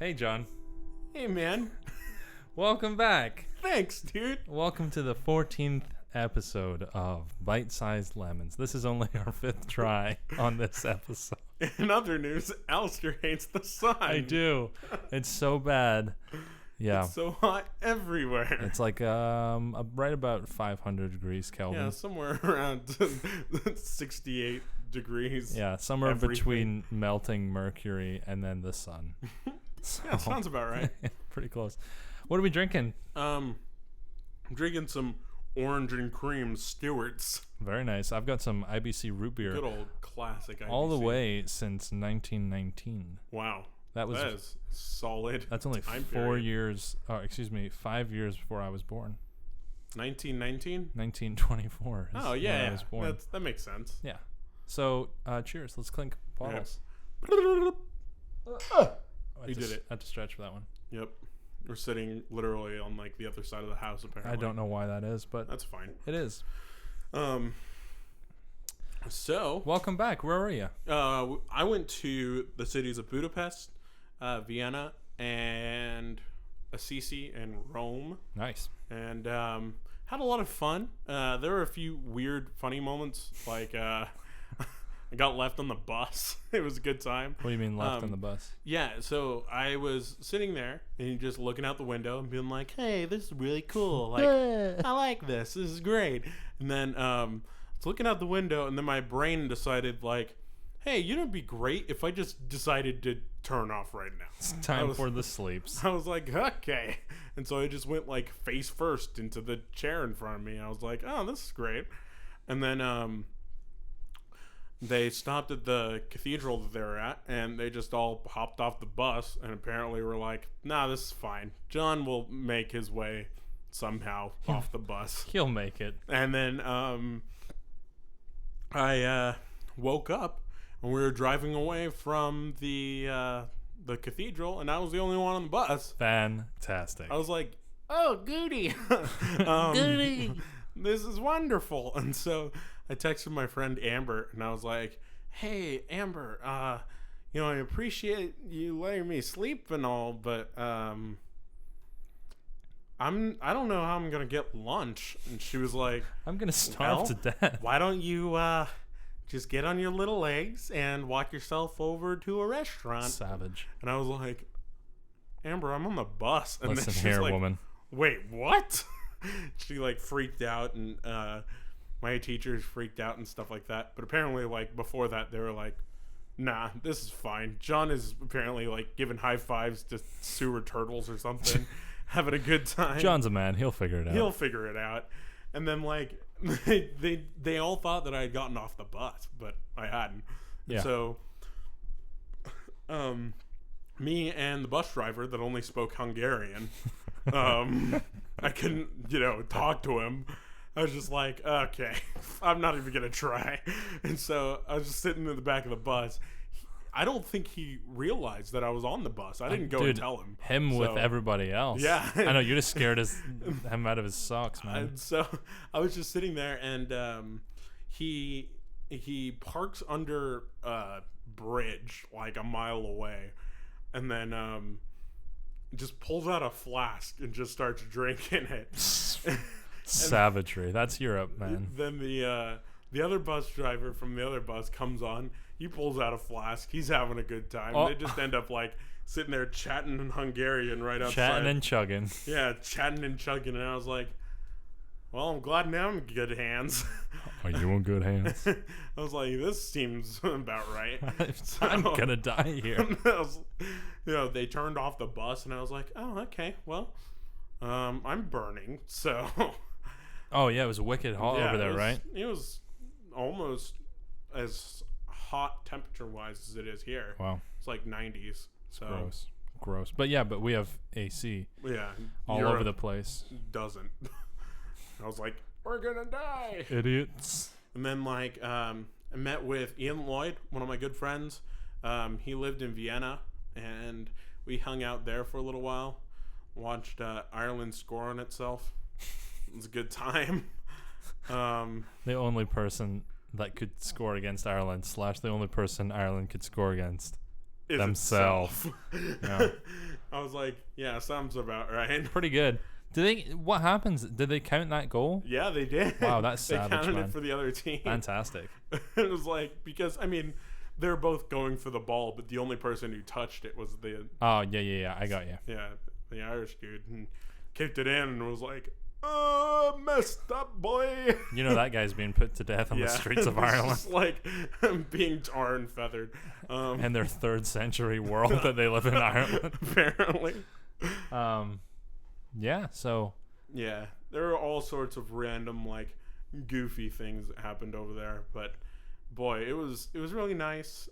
Hey, John. Hey, man. Welcome back. Thanks, dude. Welcome to the 14th episode of Bite-Sized Lemons. This is only our 5th try on this episode. In other news, Alistair hates the sun. I do. It's so bad. Yeah. It's so hot everywhere. It's like right about 500 degrees Kelvin. Yeah, somewhere around 68 degrees. Yeah, somewhere everything. between melting mercury and then the sun. Yeah, sounds about right. Pretty close. What are we drinking? I'm drinking some orange and cream Stewart's. Very nice. I've got some IBC root beer. Good old classic IBC. All the way since 1919. Wow. That is solid. That's only 5 years before I was born. 1919? 1924. Oh, yeah. I was born. That makes sense. Yeah. So, cheers. Let's clink bottles. You did it. I had to stretch for that one. Yep. We're sitting literally on like the other side of the house, apparently. I don't know why that is, but that's fine. It is. So welcome back. Where are you? I went to the cities of Budapest, Vienna, and Assisi and Rome. Nice. And had a lot of fun. There were a few weird, funny moments, like I got left on the bus. It was a good time. What do you mean left on the bus? Yeah, so I was sitting there and just looking out the window and being like, hey, this is really cool. Like, I like this. This is great. And then I was looking out the window and then my brain decided, like, hey, you know, it'd be great if I just decided to turn off right now. It's time for the sleeps. I was like, okay. And so I just went, like, face first into the chair in front of me. I was like, oh, this is great. And then they stopped at the cathedral that they were at, and they just all hopped off the bus and apparently were like, nah, this is fine. John will make his way somehow off the bus. He'll make it. And then I woke up, and we were driving away from the cathedral, and I was the only one on the bus. Fantastic. I was like, oh, GUDY. GUDY. This is wonderful. And so I texted my friend Amber, and I was like, hey, Amber, I appreciate you letting me sleep and all, but I don't know how I'm going to get lunch. And she was like, I'm going to starve to death. Why don't you just get on your little legs and walk yourself over to a restaurant? Savage. And I was like, Amber, I'm on the bus. And Listen then she's here, like, woman. Wait, what? She like freaked out, and my teachers freaked out and stuff like that. But apparently, like, before that, they were like, nah, this is fine. John is apparently like giving high fives to sewer turtles or something, having a good time. John's a man. He'll figure it out. He'll figure it out. And then like they all thought that I had gotten off the bus, but I hadn't. Yeah. So me and the bus driver that only spoke Hungarian, I couldn't, talk to him. I was just like, okay, I'm not even going to try. And so I was just sitting in the back of the bus. I don't think he realized that I was on the bus. I didn't go and tell him. With everybody else. Yeah. I know, you just scared him out of his socks, man. And so I was just sitting there, and he parks under a bridge like a mile away, and then just pulls out a flask and just starts drinking it. Savagery. That's Europe, man. Then the other bus driver from the other bus comes on. He pulls out a flask. He's having a good time. Oh. They just end up like sitting there chatting in Hungarian right outside. Chatting and chugging. Yeah, chatting and chugging. And I was like, well, I'm glad now I'm in good hands. Are you in good hands? I was like, this seems about right. I'm going to die here. They turned off the bus, and I was like, oh, okay, well, I'm burning, so. Oh, yeah, it was wicked hot over there, right? It was almost as hot temperature-wise as it is here. Wow. It's like 90s. So. Gross. But we have AC. Yeah. All over the place. Doesn't. I was like, we're gonna die. Idiots. And then, like, I met with Ian Lloyd, one of my good friends. He lived in Vienna, and we hung out there for a little while. Watched Ireland score on itself. It was a good time. The only person that could score against Ireland / the only person Ireland could score against. is themselves. Yeah. I was like, yeah, sounds about right. Pretty good. What happens? Did they count that goal? Yeah, they did. Wow, that's they savage, counted man. it for the other team. Fantastic. It was like, because I mean, they're both going for the ball, but the only person who touched it was the Oh, yeah. I got you. the Irish dude, and kicked it in and was like, messed up, boy. You know that guy's being put to death on the streets of Ireland. Just like being tar and feathered. In their 3rd century world that they live in Ireland. Apparently. Yeah, so. Yeah, there are all sorts of random, like, goofy things that happened over there, but boy, it was really nice.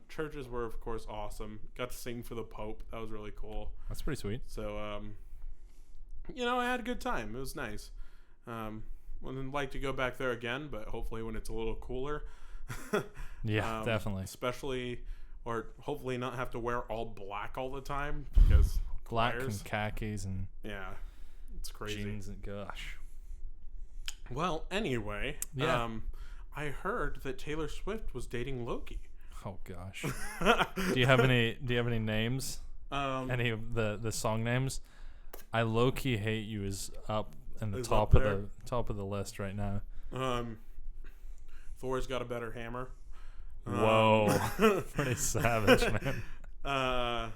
Churches were, of course, awesome. Got to sing for the Pope. That was really cool. That's pretty sweet. So, I had a good time. It was nice. Wouldn't like to go back there again, but hopefully when it's a little cooler. Yeah, definitely. Especially, or hopefully not have to wear all black all the time, because black and khakis and it's crazy. Jeans and gosh. Well, anyway, I heard that Taylor Swift was dating Loki. Oh gosh. Do you have any names? Any of the song names? I low-key hate you is up in the top of the list right now. Thor's got a better hammer. Whoa. Pretty savage, man.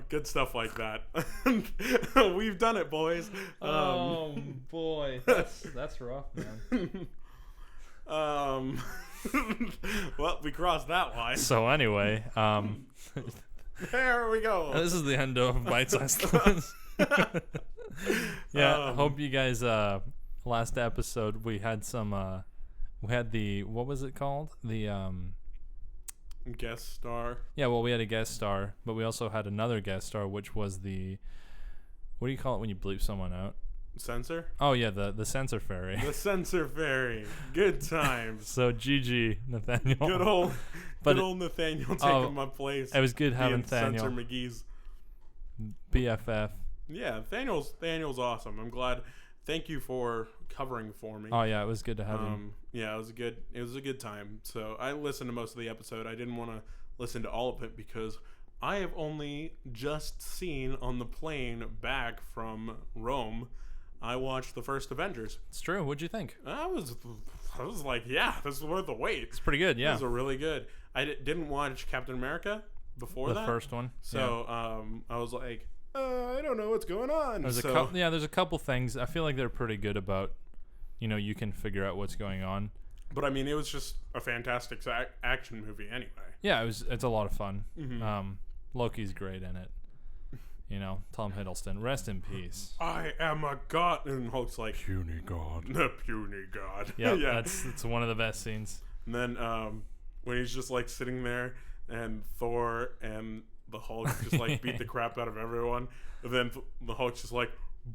Good stuff like that. We've done it, boys. Oh boy, that's rough, man. Well, we crossed that line. So anyway, there we go. this is the end of Bite-Sized Lemons. I hope you guys. Last episode we had some. We had the, what was it called? The guest star. Yeah, well, we had a guest star, but we also had another guest star, which was the, what do you call it when you bleep someone out? Censor? Oh yeah, the censor fairy. The censor fairy. Good times. So GG, Nathaniel. Good old Nathaniel taking my place. It was good having Nathaniel. Censor McGee's BFF. Yeah, Nathaniel's awesome. I'm glad. Thank you for covering for me. Oh yeah, it was good to have him. Yeah, it was a good time. So I listened to most of the episode. I didn't want to listen to all of it because I have only just seen on the plane back from Rome. I watched the first Avengers. It's true. What'd you think? I was like, yeah, this is worth the wait. It's pretty good. Yeah, it was really good. I didn't watch Captain America before the first one. So I was like, I don't know what's going on. There's a couple things. I feel like they're pretty good about, you can figure out what's going on. But I mean, it was just a fantastic action movie anyway. Yeah, it's a lot of fun. Mm-hmm. Loki's great in it. Tom Hiddleston, rest in peace. I am a god, and Hulk's like, puny god. The puny god. Yep, yeah, it's one of the best scenes. And then when he's just like sitting there, and Thor and the Hulk just like beat the crap out of everyone, and then the Hulk's just like,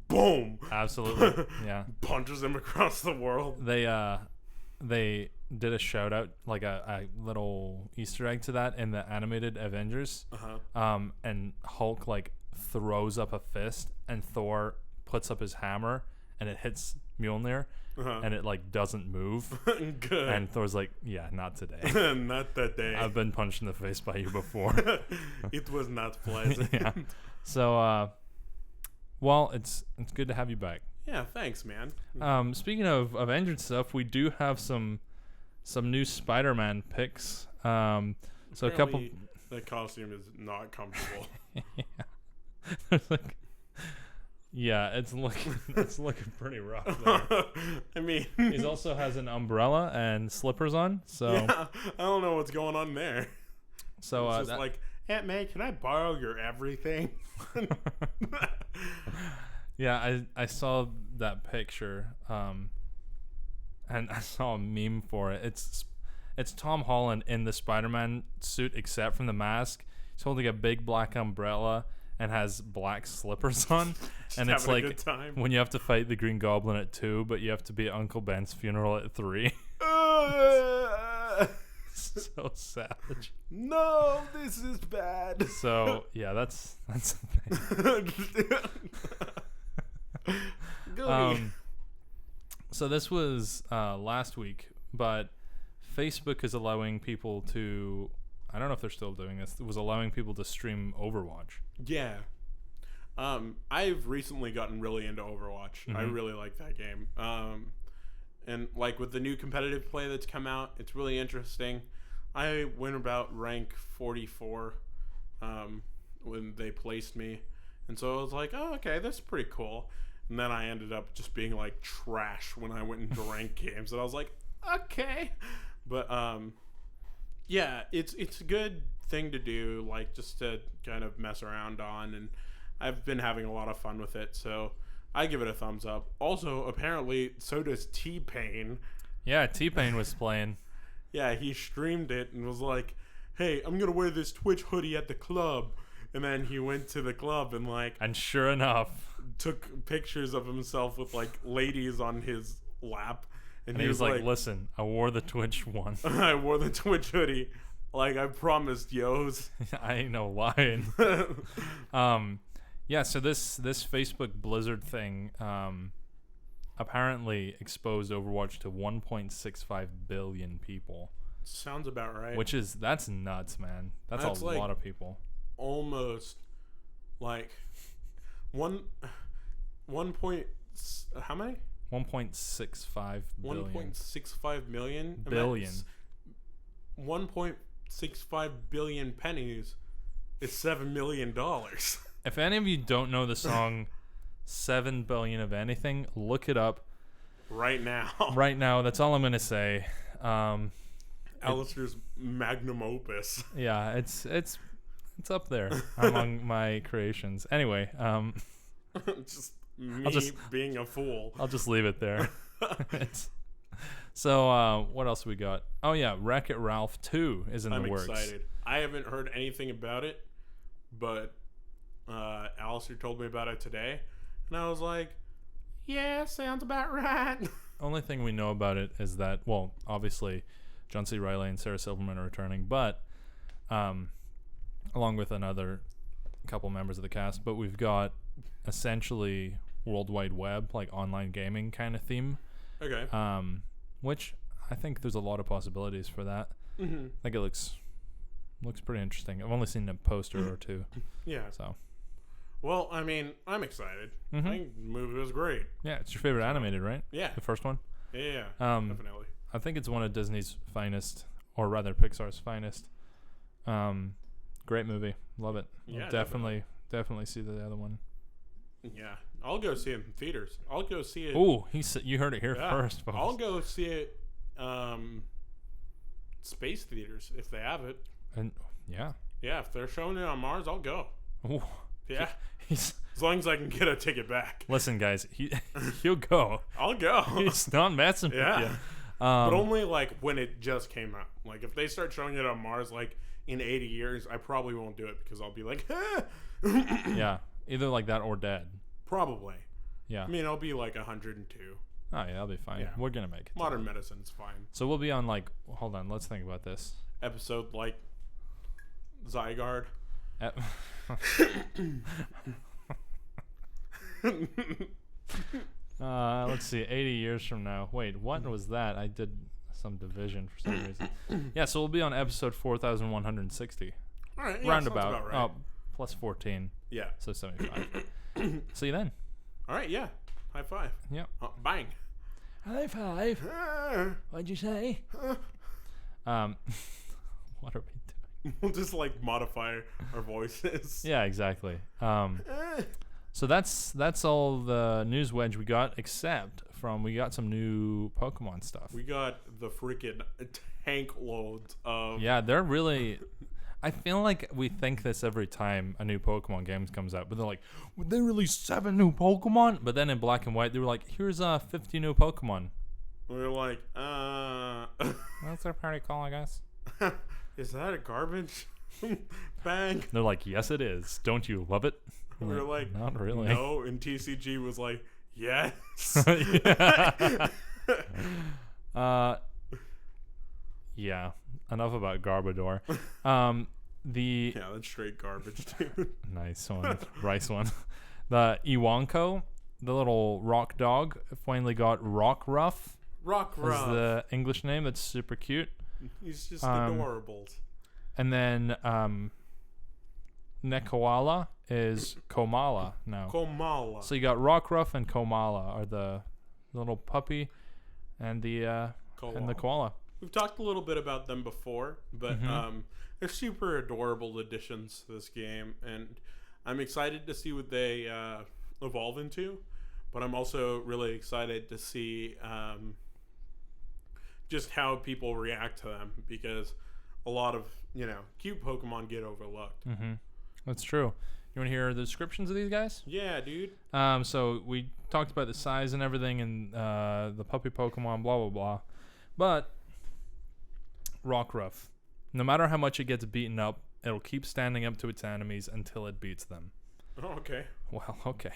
boom, absolutely, yeah, punches him across the world. They did a shout out, like a little Easter egg to that in the animated Avengers. And Hulk like throws up a fist, and Thor puts up his hammer, and it hits Mjolnir, and it like doesn't move. Good. And Thor's like, yeah, not today. Not that day. I've been punched in the face by you before. It was not pleasant. Yeah. So, well, it's good to have you back. Yeah, thanks, man. Speaking of Avengers stuff, we do have some new Spider-Man picks. So apparently, a couple. The costume is not comfortable. Yeah, it's looking pretty rough there. I mean, he also has an umbrella and slippers on. So yeah, I don't know what's going on there. So it's just like, Aunt May, can I borrow your everything? Yeah, I saw that picture, and I saw a meme for it. It's Tom Holland in the Spider-Man suit, except from the mask. He's holding a big black umbrella and has black slippers on, and it's like when you have to fight the Green Goblin at 2, but you have to be at Uncle Ben's funeral at 3. So savage. No, this is bad. So yeah, that's the thing. So this was last week, but Facebook is allowing people to I don't know if they're still doing this. It was allowing people to stream Overwatch. Yeah. I've recently gotten really into Overwatch. I really like that game. And like with the new competitive play that's come out, it's really interesting. I went about rank 44 when they placed me. And so I was like, oh, okay, that's pretty cool. And then I ended up just being like trash when I went into ranked games. And I was like, okay. But yeah, it's a good thing to do, like just to kind of mess around on. And I've been having a lot of fun with it. So I give it a thumbs up. Also, apparently, so does T-Pain. Yeah, T-Pain was playing. Yeah, he streamed it and was like, hey, I'm going to wear this Twitch hoodie at the club. And then he went to the club and like... And sure enough... took pictures of himself with like ladies on his lap. And he was like, listen, I wore the Twitch one. I wore the Twitch hoodie. Like I promised, yos. I ain't no lying. Yeah, so this Facebook Blizzard thing apparently exposed Overwatch to 1.65 billion people. Sounds about right. That's nuts, man. That's a like lot of people. Almost like how many? 1.65 billion. 1.65 million? Billion. 1.65 billion pennies is $7 million. If any of you don't know the song 7 billion of anything, look it up right now. Right now, that's all I'm going to say. Alistair's magnum opus. Yeah, it's up there among my creations. Anyway, just me being a fool. I'll just leave it there. So, what else we got? Oh yeah, Wreck-It Ralph 2 is in the works. I'm excited. I haven't heard anything about it, but Alistair told me about it today, and I was like, yeah, sounds about right. Only thing we know about it is that, well, obviously, John C. Reilly and Sarah Silverman are returning, but along with another couple members of the cast, but we've got essentially World Wide Web, like online gaming kind of theme. Okay. Which I think there's a lot of possibilities for that. Mm-hmm. I think it looks pretty interesting. I've only seen a poster or two. Yeah. So. Well, I mean, I'm excited. Mm-hmm. I think the movie was great. Yeah, it's your favorite animated, right? Yeah. The first one? Yeah, definitely. I think it's one of Disney's finest, or rather Pixar's finest. Great movie. Love it. Yeah, definitely see the other one. Yeah. I'll go see it in theaters. I'll go see it. Oh, you heard it here first, folks. I'll go see it space theaters if they have it. And yeah. Yeah, if they're showing it on Mars, I'll go. Ooh. Yeah. As long as I can get a ticket back. Listen, guys, he'll go. I'll go. He's not messing with you. But only like when it just came out. Like if they start showing it on Mars like in 80 years, I probably won't do it because I'll be like, yeah, either like that or dead. Probably. Yeah. I mean, I'll be like 102. Oh yeah, I'll be fine. Yeah. We're gonna make it. Modern medicine's fine. So we'll be on like, hold on, let's think about this. Episode like Zygarde. Let's see, 80 years from now. Wait, what was that? I did some division for some reason. Yeah, so we'll be on episode 4160. All right, yeah, roundabout. About right. Plus 14. Yeah. So 75. See you then. All right, yeah. High five. Yep. Bang. High five. What'd you say? What are we doing? We'll just like modify our voices. Yeah, exactly. So that's all the news wedge we got, except we got some new Pokemon stuff. We got the freaking tank loads of. Yeah, they're really. I feel like we think this every time a new Pokemon game comes out, but they're like, would they release 7 new Pokemon? But then in Black and White, they were like, here's 50 new Pokemon. We're like, That's pretty cool, I guess. Is that a garbage bag? They're like, yes, it is. Don't you love it? We're like, not really. No, and TCG was like, yes. Yeah. Enough about Garbodor. Yeah, that's straight garbage, dude. Nice one. Rice one. The Iwanko, the little rock dog, finally got Rockruff. Is the English name. That's super cute. He's just adorable. And then Nekoala is Komala now. Komala. So you got Rockruff and Komala are the little puppy and the koala. We've talked a little bit about them before, but they're super adorable additions to this game, and I'm excited to see what they evolve into. But I'm also really excited to see just how people react to them, because a lot of cute Pokemon get overlooked. That's true. You want to hear the descriptions of these guys? Yeah, dude. So we talked about the size and everything, and the puppy Pokemon, blah blah blah. But Rockruff, no matter how much it gets beaten up, it'll keep standing up to its enemies until it beats them. Oh, okay. Well, okay.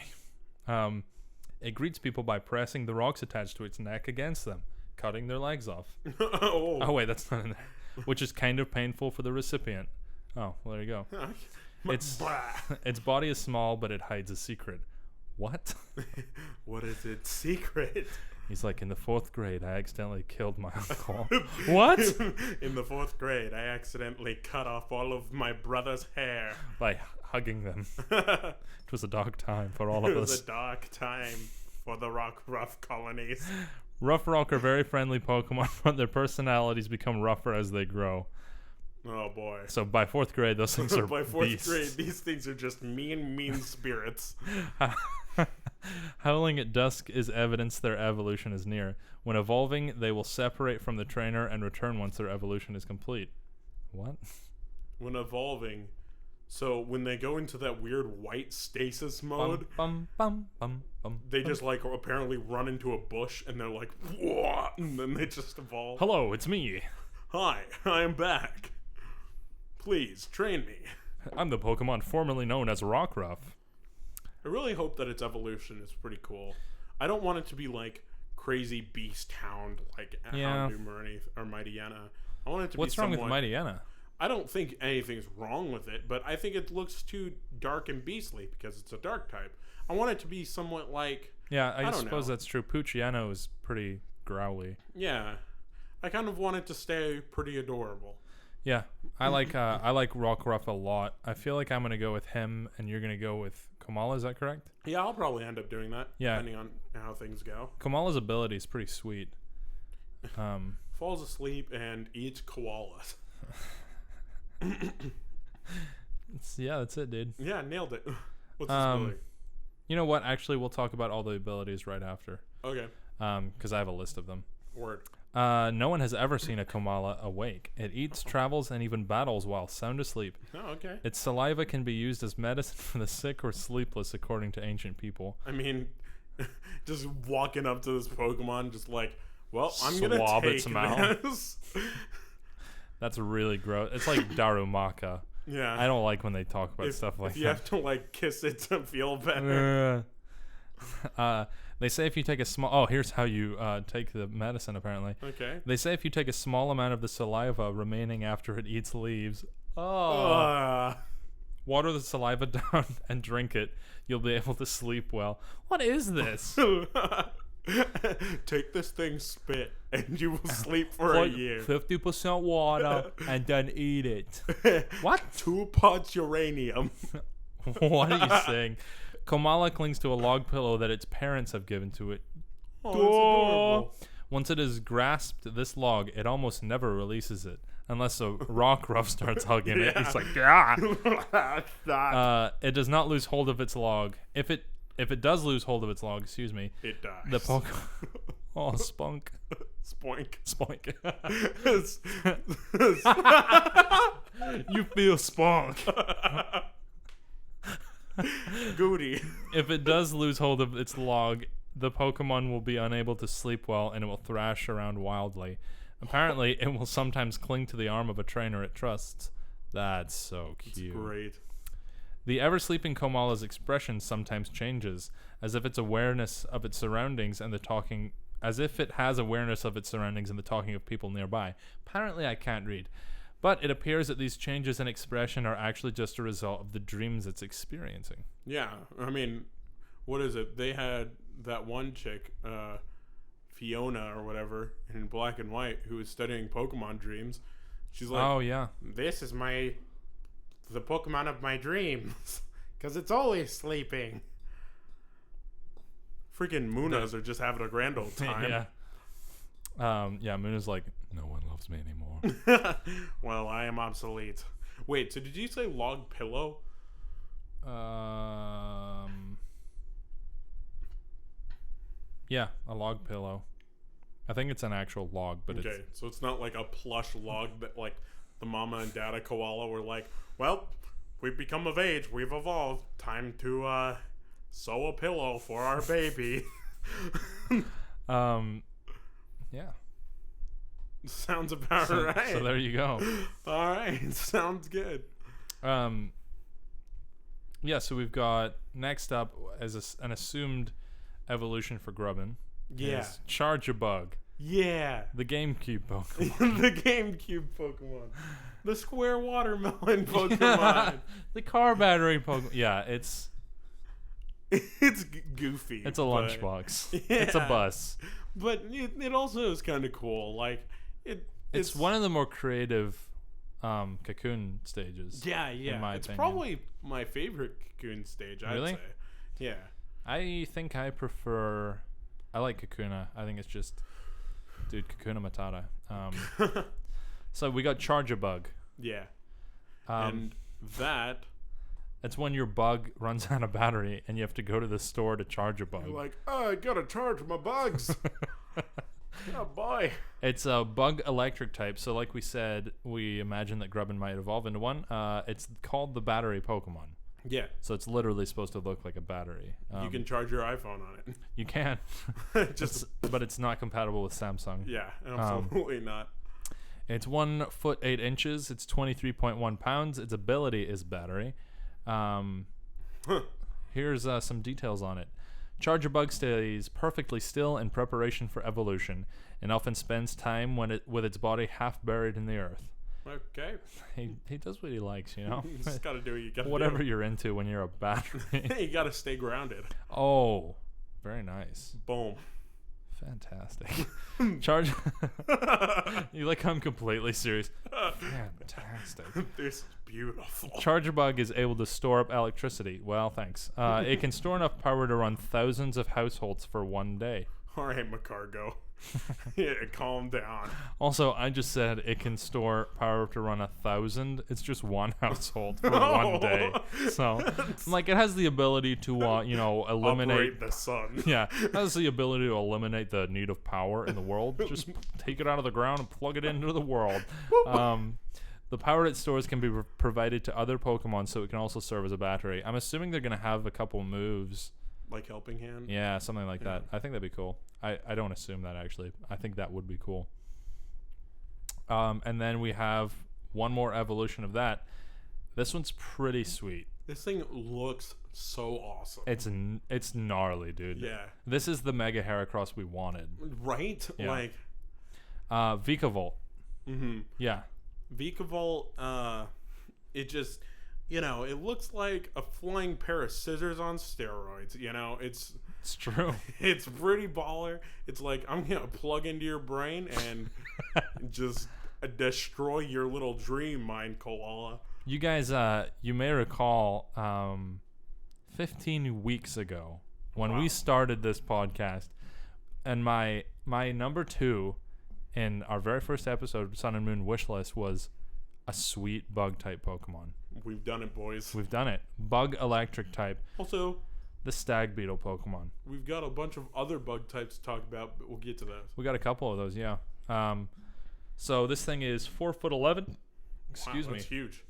It greets people by pressing the rocks attached to its neck against them, cutting their legs off. Oh wait, that's not in there. Which is kind of painful for the recipient. Oh, well, there you go. Its body is small, but it hides a secret. What? What is its secret? He's like, in the 4th grade, I accidentally killed my uncle. What? In the 4th grade, I accidentally cut off all of my brother's hair. By hugging them. It was a dark time for all of us. It was a dark time for the Rockruff colonies. Rough Rock are very friendly Pokemon, but their personalities become rougher as they grow. Oh, boy. So by 4th grade, those things are By 4th beasts. grade, these things are just mean spirits. Howling at dusk is evidence their evolution is near. When evolving, they will separate from the trainer and return once their evolution is complete. What? When evolving, so when they go into that weird white stasis mode, they just like apparently run into a bush and they're like, whoa, and then they just evolve. Hello, it's me. Hi, I am back. Please train me. I'm the Pokemon formerly known as Rockruff. I really hope that its evolution is pretty cool. I don't want it to be like crazy beast hound like Houndoom or Mightyena. I want it to What's be wrong with Mightyena? I don't think anything's wrong with it, but I think it looks too dark and beastly because it's a dark type. I want it to be somewhat like... Yeah, I suppose that's true. Poochyena is pretty growly. Yeah. I kind of want it to stay pretty adorable. Yeah, I like Rockruff a lot. I feel like I'm going to go with him, and you're going to go with Komala, is that correct? Yeah, I'll probably end up doing that, yeah, depending on how things go. Komala's ability is pretty sweet. Falls asleep and eats koalas. Yeah, that's it, dude. Yeah, nailed it. What's his ability? You know what? Actually, we'll talk about all the abilities right after. Okay. Because I have a list of them. Word. No one has ever seen a Komala awake. It eats, travels, and even battles while sound asleep. Oh, okay. Its saliva can be used as medicine for the sick or sleepless, according to ancient people. I mean, just walking up to this Pokemon, just like, well, I'm going to Swab take its mouth. this. That's really gross. It's like Darumaka. Yeah. I don't like when they talk about stuff like if that. you have to, like, kiss it to feel better. They say if you take a small... Oh, here's how you take the medicine, apparently. Okay. They say if you take a small amount of the saliva remaining after it eats leaves... water the saliva down and drink it. You'll be able to sleep well. What is this? Take this thing, spit, and you will sleep for a year. 50% water and then eat it. What? 2 parts uranium. What are you saying? Komala clings to a log pillow that its parents have given to it. Oh, that's adorable. Once it has grasped this log, it almost never releases it. Unless a Rockruff starts hugging it. It's like, ah! It does not lose hold of its log. If it does lose hold of its log, excuse me, it dies. The Pokemon... Oh, spunk. Spoink. Spoink. You feel spunk. GUDY. If it does lose hold of its log, the Pokemon will be unable to sleep well and it will thrash around wildly. Apparently, it will sometimes cling to the arm of a trainer it trusts. That's so cute. That's great. The ever-sleeping Komala's expression sometimes changes, as if its awareness of its surroundings and the talking... As if it has awareness of its surroundings and the talking of people nearby. Apparently, I can't read. But it appears that these changes in expression are actually just a result of the dreams it's experiencing. Yeah, I mean, what is it? They had that one chick, Fiona or whatever, in Black and White, who was studying Pokemon dreams. She's like, oh yeah, this is the Pokemon of my dreams. Because it's always sleeping. Freaking Munas are just having a grand old time. yeah. Yeah, Muna's like, no one loves me anymore. Well, I am obsolete. Wait, so did you say log pillow? Yeah, a log pillow. I think it's an actual log, but Okay, so it's not like a plush log that like the mama and dada koala were like, well, we've become of age, we've evolved, time to sew a pillow for our baby. Yeah. Sounds about right. So there you go. All right, sounds good. Yeah, so we've got next up as an assumed evolution for Grubbin. Yeah. Is Charjabug, Yeah. the GameCube Pokemon. The GameCube Pokemon. The square watermelon Pokemon. The car battery Pokemon. Yeah, it's goofy. a lunchbox. Yeah. It's a bus. But it also is kind of cool. Like It's one of the more creative Cocoon stages. Yeah, yeah. In my it's opinion. Probably my favorite Cocoon stage, Really? I'd say. Yeah. I think I like Kakuna. I think it's just, dude, Kakuna Matata. So we got Charjabug. Yeah. And that, it's when your bug runs out of battery and you have to go to the store to charge a bug. you're like, oh, I gotta charge my bugs. Oh boy. It's a bug electric type. So like we said, we imagine that Grubbin might evolve into one. It's called the battery Pokemon. Yeah. So it's literally supposed to look like a battery. You can charge your iPhone on it. You can. But it's not compatible with Samsung. Yeah, absolutely not. It's 1 foot 8 inches. It's 23.1 pounds. Its ability is battery. Here's some details on it. Charjabug stays perfectly still in preparation for evolution, and often spends time with its body half buried in the earth. Okay. He does what he likes, you know. You just gotta do what you gotta Whatever do. you're into when you're a battery. You gotta stay grounded. Oh, very nice. Boom. Fantastic. Charge. You like I'm completely serious. Fantastic. This is beautiful. Charjabug is able to store up electricity. Well, thanks. It can store enough power to run thousands of households for one day. All right, Macargo. Yeah, calm down. Also, I just said it can store power to run 1,000. It's just one household for Oh. 1 day. So, like, it has the ability to, eliminate. Operate the sun. Yeah, it has the ability to eliminate the need of power in the world. Just take it out of the ground and plug it into the world. The power it stores can be provided to other Pokemon, so it can also serve as a battery. I'm assuming they're going to have a couple moves. Like Helping Hand? Yeah, something like that. I think that'd be cool. I don't assume that, actually. I think that would be cool. And then we have one more evolution of that. This one's pretty sweet. This thing looks so awesome. It's gnarly, dude. Yeah. This is the Mega Heracross we wanted. Right? Yeah. Like, Vikavolt. mm-hmm. Yeah. Vikavolt, it just, it looks like a flying pair of scissors on steroids. It's true. It's pretty baller. It's like, I'm going to plug into your brain and just destroy your little dream mind, koala. You guys, you may recall 15 weeks ago when we started this podcast, and my number 2 in our very first episode, Sun and Moon Wish List, was a sweet bug type Pokemon. We've done it, boys. We've done it. Bug electric type. Also, The Stag Beetle Pokemon. we've got a bunch of other bug types to talk about, but we'll get to those. We got a couple of those, yeah. So this thing is 4'11". Excuse Wow, me. that's huge.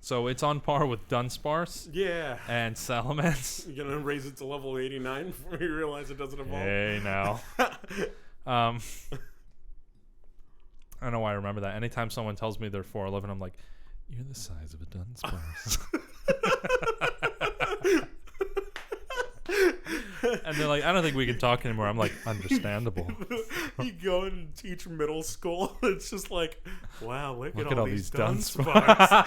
So it's on par with Dunsparce Yeah. and Salamence. You're going to raise it to level 89 before you realize it doesn't evolve? Hey, now. I don't know why I remember that. Anytime someone tells me they're 4'11", I'm like, you're the size of a Dunsparce. And they're like, I don't think we can talk anymore. I'm like, understandable. You go and teach middle school. It's just like, wow, look at all these Dunsparce.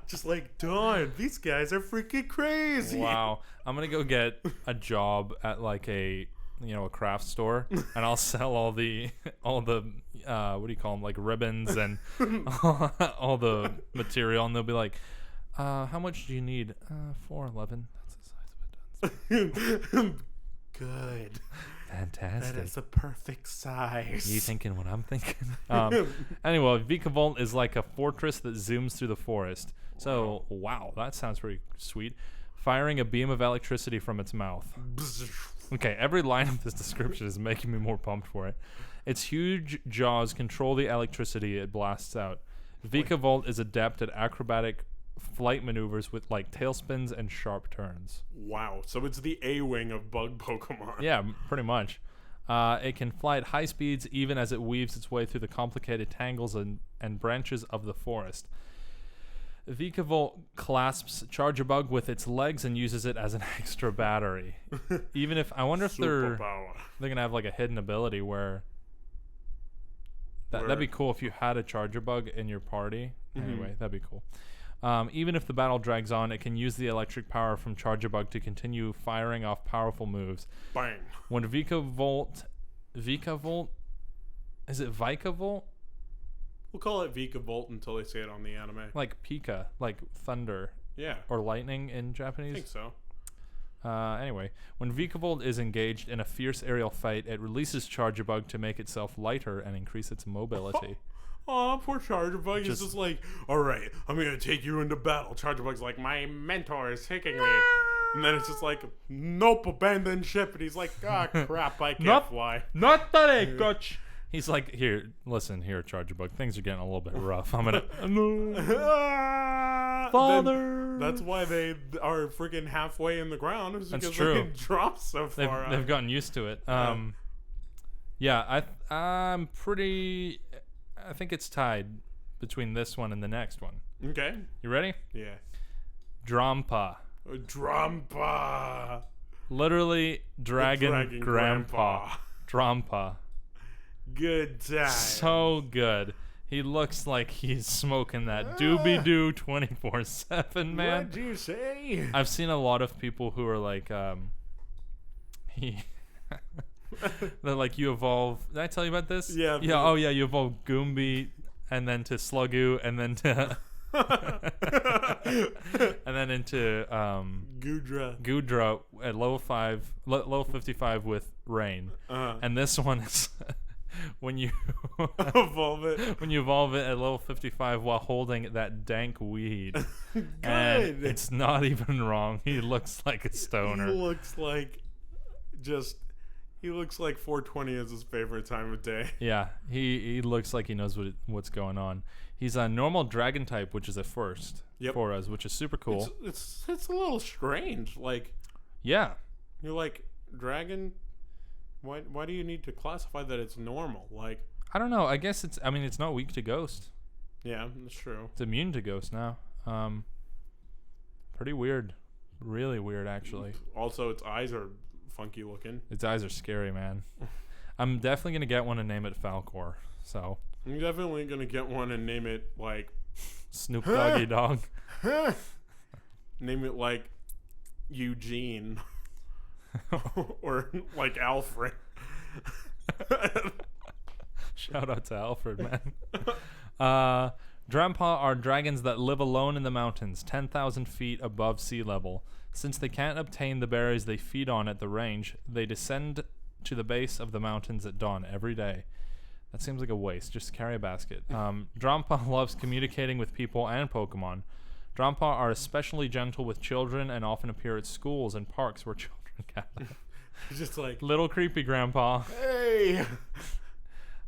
Just like, darn, these guys are freaking crazy. Wow. I'm going to go get a job at like a a craft store, and I'll sell all the what do you call them, like ribbons and all the material, and they'll be like, how much do you need? 411. That's the size of a dunce. Good. Fantastic. That is the perfect size. You thinking what I'm thinking? Anyway, Vikavolt is like a fortress that zooms through the forest. So, wow, that sounds pretty sweet. Firing a beam of electricity from its mouth. Okay, every line of this description is making me more pumped for it. Its huge jaws control the electricity it blasts out. Vikavolt is adept at acrobatic flight maneuvers with like tailspins and sharp turns. Wow, so it's the A-wing of bug Pokemon. Yeah, pretty much. It can fly at high speeds even as it weaves its way through the complicated tangles and branches of the forest. Vikavolt clasps Charjabug with its legs and uses it as an extra battery. Even if I wonder if they're gonna have like a hidden ability where that'd be cool if you had a Charjabug in your party. Anyway, that'd be cool. Even if the battle drags on, it can use the electric power from Charjabug to continue firing off powerful moves. Bang. When Vikavolt, is it Vikavolt? We'll call it Vikavolt until they say it on the anime. Like Pika, like thunder. Yeah. Or lightning in Japanese? I think so. Anyway, when Vikavolt is engaged in a fierce aerial fight, it releases Charjabug to make itself lighter and increase its mobility. Oh, poor Charjabug is just like, all right, I'm going to take you into battle. Charjabug's like, my mentor is taking me. And then it's just like, nope, abandon ship. And he's like, ah, crap, I can't fly. Not today, coach. He's like, here, listen, here, Charjabug. Things are getting a little bit rough. I'm going to... Father! That's why they are freaking halfway in the ground. Is because That's true. They dropped so far. They've gotten used to it. Yeah, I'm pretty... I think it's tied between this one and the next one. Okay. You ready? Yeah. Drampa. Drampa. Literally dragon grandpa. Drampa. Good time. So good. He looks like he's smoking that doobie-doo 24/7, man. What'd you say? I've seen a lot of people who are like, that like you evolve. Did I tell you about this? Yeah. Yeah. Oh yeah. You evolve Goombi, and then to Slugoo, and then to, and then into Gudra at level 55 with Rain. And this one is when you evolve it. When you evolve it at level 55 while holding that dank weed. Good. And it's not even wrong. He looks like a stoner. He looks like He looks like 420 is his favorite time of day. Yeah, he looks like he knows what's going on. He's a normal dragon type, which is a first for us, which is super cool. It's a little strange. Like, yeah, you're like, dragon. Why do you need to classify that it's normal? Like, I don't know. I guess it's not weak to ghost. Yeah, that's true. It's immune to ghost now. Pretty weird. Really weird, actually. Also, its eyes are funky looking. Its eyes are scary, man. I'm definitely gonna get one and name it Falcor. So I'm definitely gonna get one and name it like Snoop Doggy Dog. Name it like Eugene or like Alfred. Shout out to Alfred, man. Drampa are dragons that live alone in the mountains, 10,000 feet above sea level. Since they can't obtain the berries they feed on at the range, they descend to the base of the mountains at dawn every day. That seems like a waste. Just carry a basket. Drampa loves communicating with people and Pokemon. Drampa are especially gentle with children and often appear at schools and parks where children gather. Just like, little creepy grandpa. Hey,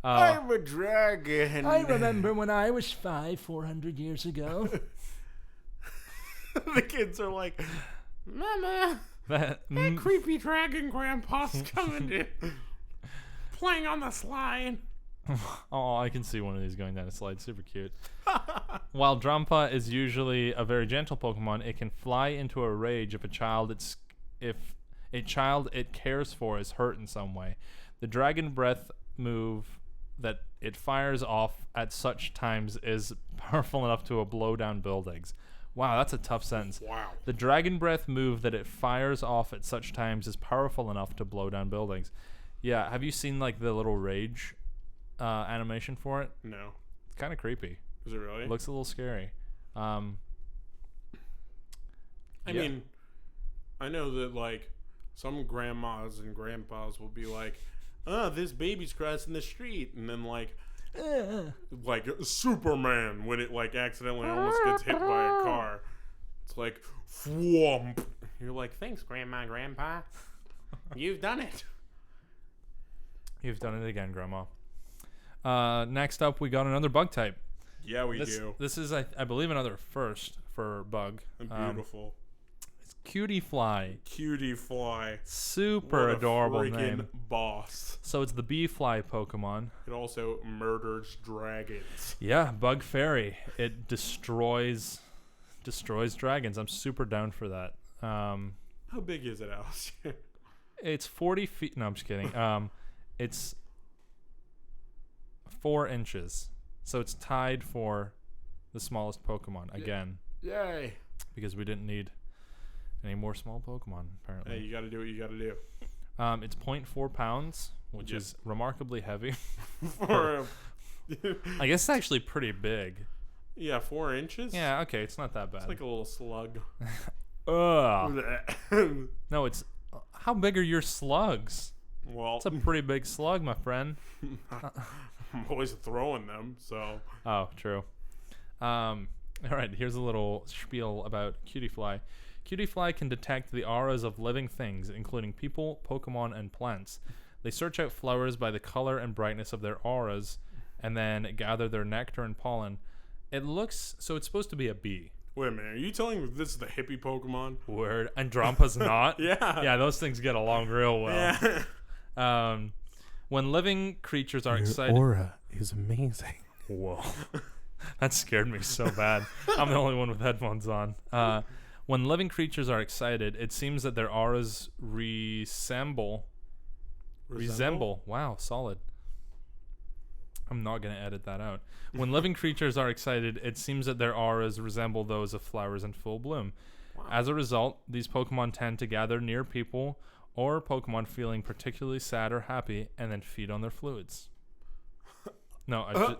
I'm a dragon. I remember when I was 400 years ago. The kids are like, Mama, that creepy dragon grandpa's coming in, playing on the slide. Oh, I can see one of these going down a slide. Super cute. While Drampa is usually a very gentle Pokemon, it can fly into a rage if a child it cares for is hurt in some way. The Dragon Breath move that it fires off at such times is powerful enough to blow down buildings. Wow, that's a tough sentence. Wow. The dragon breath move that it fires off at such times is powerful enough to blow down buildings. Yeah, have you seen like the little rage animation for it? No. It's kind of creepy. Is it really? It looks a little scary. I mean, I know that like some grandmas and grandpas will be like, this baby's crossing the street, and then like Superman when it like accidentally almost gets hit by a car. It's like, whomp. You're like, thanks, Grandma, Grandpa. You've done it. You've done it again, Grandma. Next up, we got another bug type. Yeah, we do. This is, I believe, another first for bug. Beautiful. It's Cutie Fly. Cutie Fly. Super adorable name. Boss. So it's the bee fly Pokemon. It also murders dragons. Yeah, Bug Fairy. It destroys dragons. I'm super down for that. How big is it, Alice? It's 40 feet. No, I'm just kidding. It's 4 inches. So it's tied for the smallest Pokemon again. Yay. Because we didn't need any more small Pokemon, apparently. Hey, you gotta do what you gotta do. It's 0.4 pounds, which is remarkably heavy. I guess it's actually pretty big. Yeah, 4 inches? Yeah, okay, it's not that bad. It's like a little slug. Ugh. No, it's... How big are your slugs? Well... It's a pretty big slug, my friend. I'm always throwing them, so... Oh, true. All right, here's a little spiel about Cutie Fly. Cutie Fly can detect the auras of living things, including people, Pokemon, and plants. They search out flowers by the color and brightness of their auras, and then gather their nectar and pollen. It looks... So it's supposed to be a bee. Wait a minute, are you telling me this is the hippie Pokemon? Word. And Drompa's not? Yeah. Yeah, those things get along real well. Yeah. When living creatures are Your excited... aura is amazing. Whoa. That scared me so bad. I'm the only one with headphones on. When living creatures are excited, it seems that their auras resemble. Wow, solid. I'm not going to edit that out. When living creatures are excited, it seems that their auras resemble those of flowers in full bloom. Wow. As a result, these Pokemon tend to gather near people or Pokemon feeling particularly sad or happy and then feed on their fluids. No,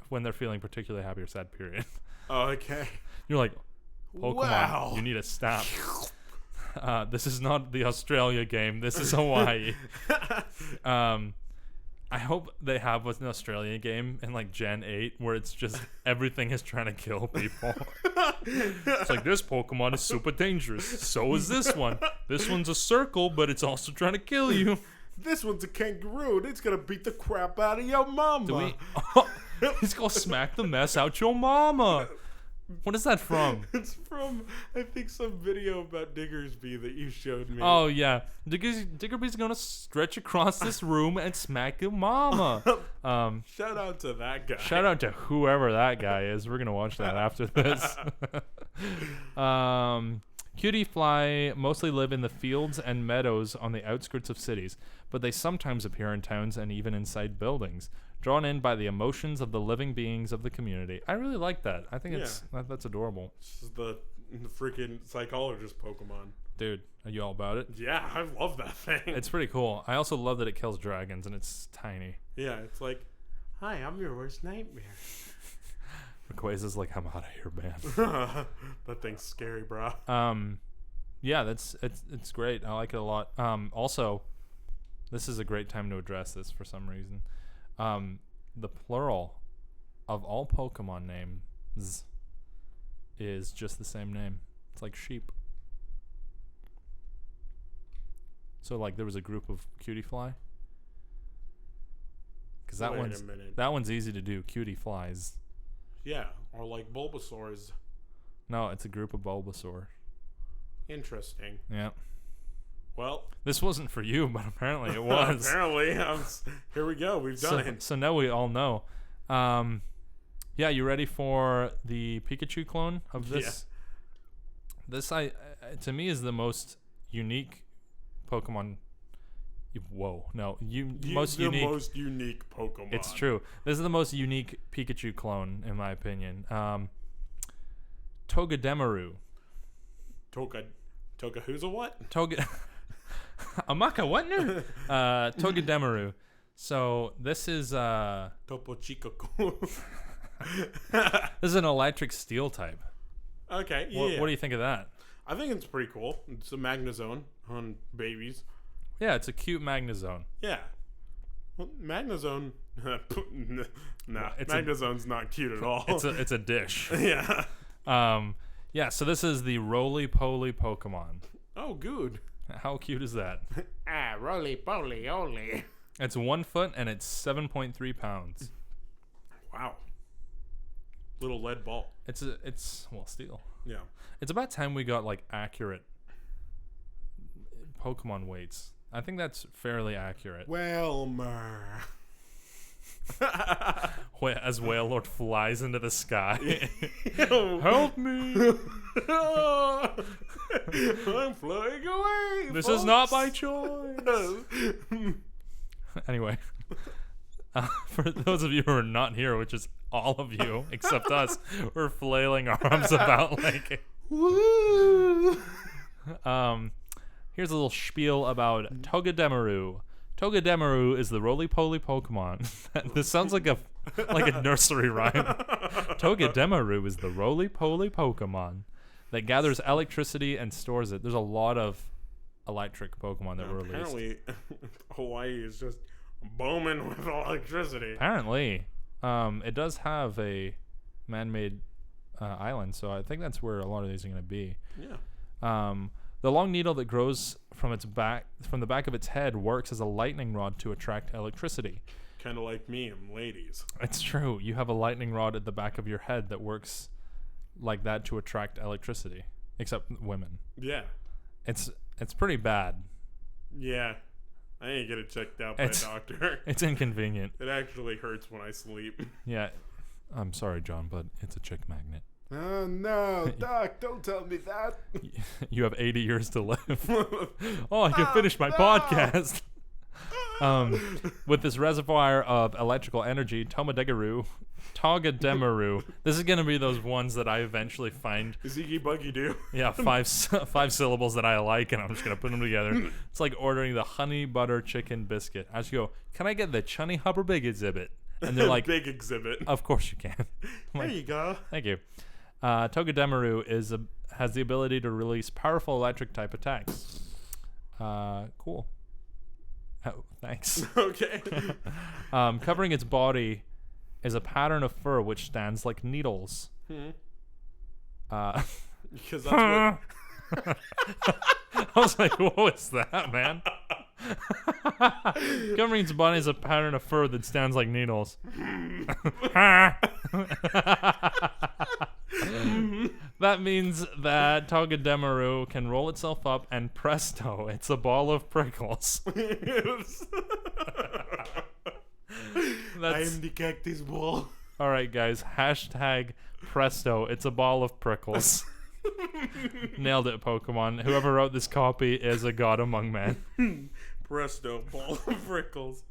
when they're feeling particularly happy or sad, period. Oh, okay. You're like, Pokemon, wow. You need a stop. This is not the Australia game. This is Hawaii. I hope they have what's an Australian game in like Gen 8 where it's just everything is trying to kill people. It's like, this Pokemon is super dangerous. So is this one. This one's a circle, but it's also trying to kill you. This one's a kangaroo and it's going to beat the crap out of your mama. He's going to smack the mess out your mama. What is that from? It's from, I think, some video about Diggersby that you showed me. Oh, yeah. Diggerby's going to stretch across this room and smack your mama. Shout out to that guy. Shout out to whoever that guy is. We're going to watch that after this. Cutie Fly mostly live in the fields and meadows on the outskirts of cities, but they sometimes appear in towns and even inside buildings, drawn in by the emotions of the living beings of the community. I really like that. I think that's adorable. This is the freaking psychologist Pokemon. Dude, are you all about it? Yeah, I love that thing. It's pretty cool. I also love that it kills dragons and it's tiny. Yeah, it's like, hi, I'm your worst nightmare. Rayquaza's like, I'm out of here, man. That thing's scary, bro. Yeah, it's great. I like it a lot. Also, this is a great time to address this for some reason. The plural of all Pokemon names is just the same name. It's like sheep. So like there was a group of Cutie Fly. Because that one's easy to do. Cutie Flies. Yeah, or like Bulbasaur's. No, it's a group of Bulbasaur. Interesting. Yeah. Well, this wasn't for you, but apparently it was. Apparently, here we go. We've done it. So now we all know. Yeah, you ready for the Pikachu clone of this? Yeah. This, to me, is the most unique Pokemon. Whoa, no, most unique Pokemon. It's true. This is the most unique Pikachu clone, in my opinion. Togedemaru. Toga who's a what? Amaka Whatner? Togedemaru. So this is Topo Chico. this is an electric steel type. Okay, What do you think of that? I think it's pretty cool. It's a Magnezone on babies. Yeah, it's a cute Magnezone. Yeah. Well, Magnezone. Nah, It's Magnezone's not cute at all. It's a dish. Yeah. Yeah, so this is the roly-poly Pokemon. Oh, good. How cute is that? Roly-poly, only. It's 1 foot and it's 7.3 pounds. Wow. Little lead ball. It's steel. Yeah. It's about time we got like accurate Pokemon weights. I think that's fairly accurate. Welmer. As Wailord flies into the sky. Help me! I'm flying away. This folks. is not my choice. Anyway, for those of you who are not here, which is all of you except us, we're flailing our arms about like. Woo! Here's a little spiel about Togedemaru. Togedemaru is the roly-poly Pokemon. This sounds like a nursery rhyme. Togedemaru is the roly-poly Pokemon that gathers electricity and stores it. There's a lot of electric Pokemon that were released. Apparently, Hawaii is just booming with electricity. Apparently, it does have a man-made island, so I think that's where a lot of these are going to be. Yeah. The long needle that grows from the back of its head works as a lightning rod to attract electricity. Kind of like me and ladies. It's true. You have a lightning rod at the back of your head that works like that to attract electricity, except women. Yeah. It's pretty bad. Yeah. I ain't get it checked out by a doctor. It's inconvenient. It actually hurts when I sleep. Yeah. I'm sorry, John, but it's a chick magnet. Oh, no. Doc, don't tell me that. You have 80 years to live. Oh, I can finish my podcast. With this reservoir of electrical energy, Togedemaru. This is going to be those ones that I eventually find. Ziggy Buggy Doo. Yeah, five syllables that I like, and I'm just going to put them together. It's like ordering the honey butter chicken biscuit. I just go, can I get the Chunny Hubber Big Exhibit? And they're like, Big Exhibit. Of course you can. There you go. Thank you. Togedemaru has the ability to release powerful electric type attacks. Cool. Oh, thanks. Okay. Covering its body is a pattern of fur which stands like needles. Because that's what... I was like, what is that, man? Covering its body is a pattern of fur that stands like needles. That means that Togedemaru can roll itself up and presto, it's a ball of prickles. I am the cactus ball. Alright, guys. Hashtag presto, it's a ball of prickles. Nailed it, Pokemon. Whoever wrote this copy is a god among men. Presto, ball of prickles.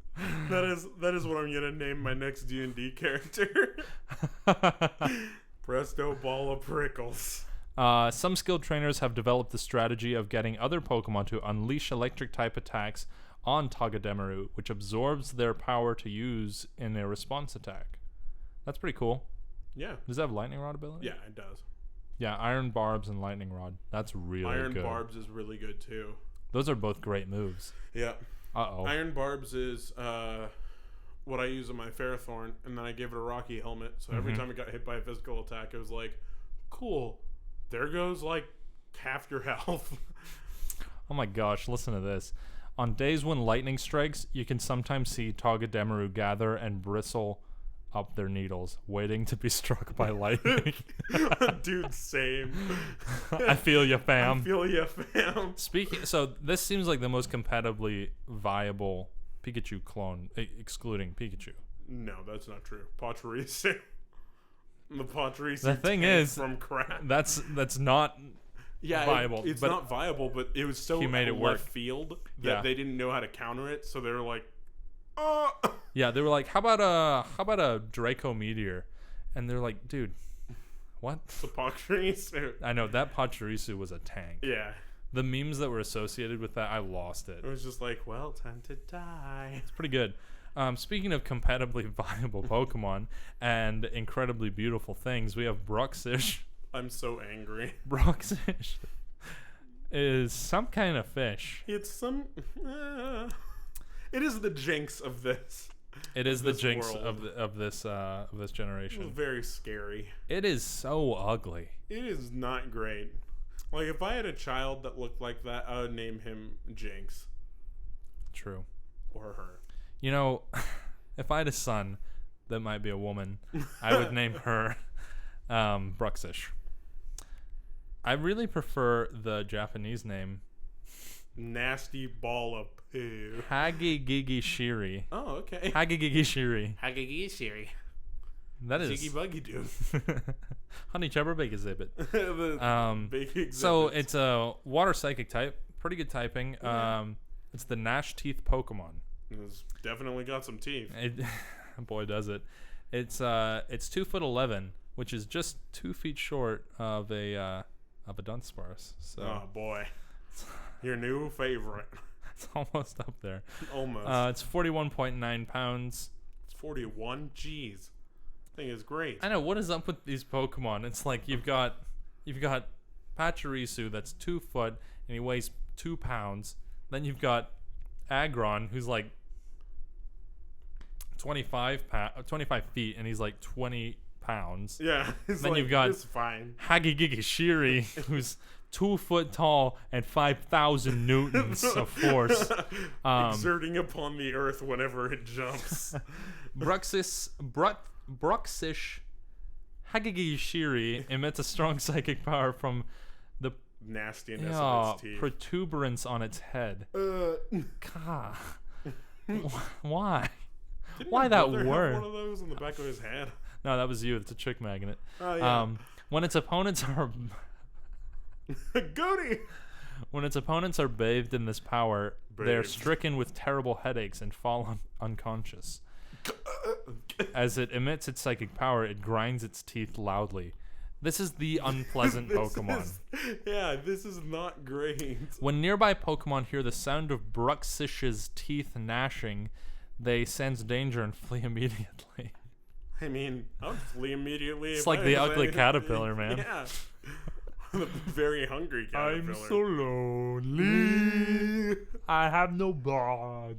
That is what I'm gonna name my next D&D character. Presto, ball of prickles. Some skilled trainers have developed the strategy of getting other Pokemon to unleash electric type attacks on Togedemaru, which absorbs their power to use in a response attack. That's pretty cool. Yeah. Does it have lightning rod ability? Yeah, it does. Yeah, Iron Barbs and Lightning Rod. That's really Iron good. Barbs is really good too. Those are both great moves. Yeah. Uh-oh. Iron Barbs is what I use on my Ferrothorn, and then I gave it a Rocky helmet. So every time it got hit by a physical attack, it was like, cool. There goes like half your health. Oh my gosh, listen to this. On days when lightning strikes, you can sometimes see Togedemaru gather and bristle up their needles, waiting to be struck by lightning. Dude, same. I feel ya, fam. I feel ya, fam. So this seems like the most compatibly viable Pikachu clone, excluding Pikachu. No, that's not true. Pachirisu. The Pachirisu. The thing is, from crap. that's not viable. It's but not viable, but it was so he made it work. left field that they didn't know how to counter it, so they were like, oh. Yeah, they were like, how about a Draco Meteor? And they're like, dude, What? The Pachirisu. I know that Pachirisu was a tank. Yeah. The memes that were associated with that, I lost it. It was just like, well, time to die. It's pretty good. Speaking of competitively viable Pokemon and incredibly beautiful things, we have Bruxish. I'm so angry. Bruxish is some kind of fish. It's some. It is the jinx of this. It is the this jinx world. of this It's generation. very scary. It is so ugly. It is not great. Like, if I had a child that looked like that, I would name him Jinx. True. Or her. You know, if I had a son that might be a woman, I would name her Bruxish. I really prefer the Japanese name Nasty ball of poo. Hagigigishiri. Oh, okay. Hagigigishiri. Hagigishiri. That is Ziggy Buggy Doo. Honey Chubber Bake Exhibit. Big exhibit. So it's a water psychic type. Pretty good typing. Yeah. It's the Gnash Teeth Pokemon. It's definitely got some teeth. Boy, does it. It's 2'11", which is just 2 feet short of a Dunsparce. So Oh, boy. Your new favorite. it's almost up there. Almost. It's 41.9 pounds. It's 41? Jeez. Thing is great. I know, what is up with these Pokemon? It's like you've got Pachirisu that's 2 foot and he weighs 2 pounds. Then you've got Aggron who's like 25 feet and he's like 20 pounds. Yeah. It's Then like, you've got it's fine. Hagigigishiri who's 2 foot tall and 5,000 newtons of force. Exerting upon the earth whenever it jumps. Bruxish Hagigishiri emits a strong psychic power from the Nastiness of its teeth. protuberance on its head. God. Why? Didn't Why your that brother have word? one of those in the back of his head? No, that was you. It's a trick magnet. Oh, yeah. When its opponents are GUDY! When its opponents are bathed in this power, they're Bathed. stricken with terrible headaches and fall unconscious. As it emits its psychic power, it grinds its teeth loudly. This is the unpleasant Pokemon. This is not great. When nearby Pokemon hear the sound of Bruxish's teeth gnashing, they sense danger and flee immediately. I mean, I would flee immediately. It's if like I the was ugly any- caterpillar, man. Yeah. The very hungry caterpillar. lonely. I have no body.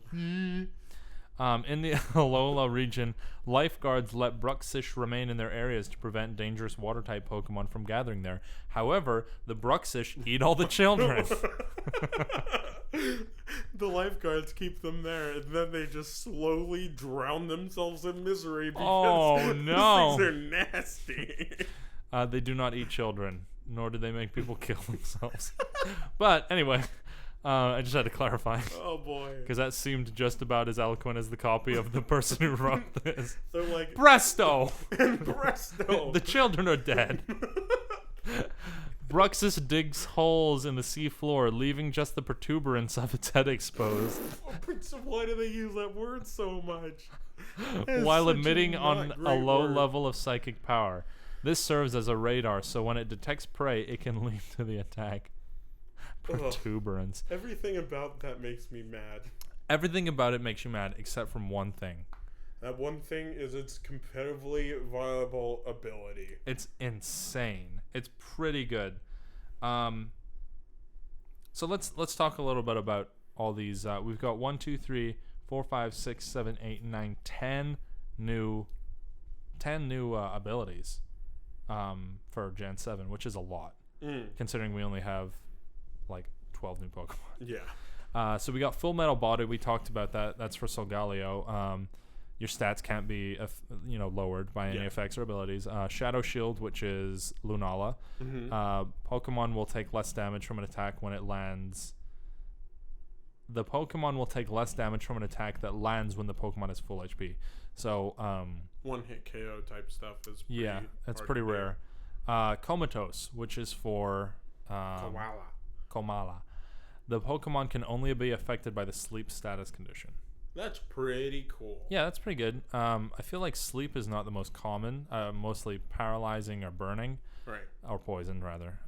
In the Alola region, lifeguards let Bruxish remain in their areas to prevent dangerous water-type Pokemon from gathering there. However, the Bruxish eat all the children. The lifeguards keep them there, and then they just slowly drown themselves in misery because Oh, no. these things are nasty. They do not eat children, nor do they make people kill themselves. But anyway, I just had to clarify. Oh boy. Because that seemed just about as eloquent as the copy of the person who wrote this. So like Presto! and presto. The children are dead. Bruxis digs holes in the seafloor, leaving just the protuberance of its head exposed, So why do they use that word so much? It's while such emitting not on a great low word. level of psychic power. This serves as a radar, so when it detects prey, it can leap to the attack. Protuberance. Everything about that makes me mad. Everything about it makes you mad, except from one thing. That one thing is its competitively viable ability. It's insane. It's pretty good. So let's talk a little bit about all these. We've got 1, 2, 3, 4, 5, 6, 7, 8, 9, 10 new abilities for Gen 7, which is a lot considering we only have like 12 new Pokemon. Yeah. So we got Full Metal Body. We talked about that. That's for Solgaleo. Your stats can't be lowered by any effects or abilities. Shadow Shield, which is Lunala. Pokemon will take less damage from an attack when it lands. The Pokemon will take less damage from an attack that lands when the Pokemon is full HP. So One hit KO type stuff is pretty that's hard pretty to do. rare. Comatose, which is for Koala. Komala. The Pokemon can only be affected by the sleep status condition. That's pretty cool. Yeah, that's pretty good. I feel like sleep is not the most common, mostly paralyzing or burning. Right. or poisoned rather.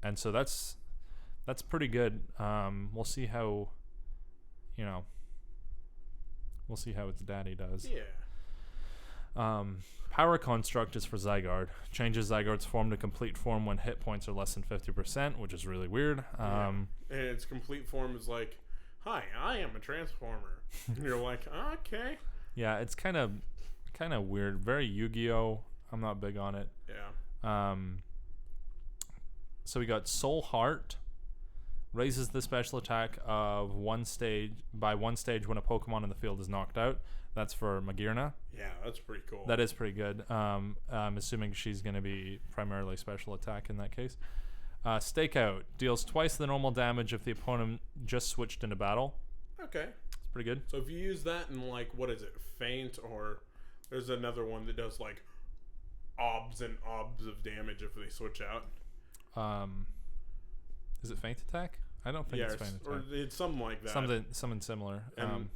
And so that's pretty good. We'll see how, we'll see how its daddy does. Yeah. Power Construct is for Zygarde. Changes Zygarde's form to complete form when hit points are less than 50%, which is really weird. And its complete form is like, "Hi, I am a transformer." And you're like, "Okay." Yeah, it's kind of weird. Very Yu-Gi-Oh. I'm not big on it. Yeah. So we got Soul Heart. Raises the special attack of one stage when a Pokemon in the field is knocked out. That's for Magearna. Yeah, that's pretty cool. That is pretty good. I'm assuming she's going to be primarily special attack in that case. Stakeout deals twice the normal damage if the opponent just switched into battle. Okay. It's pretty good. So if you use that in, like, what is it, Feint, or there's another one that does like obs and obs of damage if they switch out. Is it Feint Attack? I don't think it's Feint Attack. Or it's something like that. Something similar. And,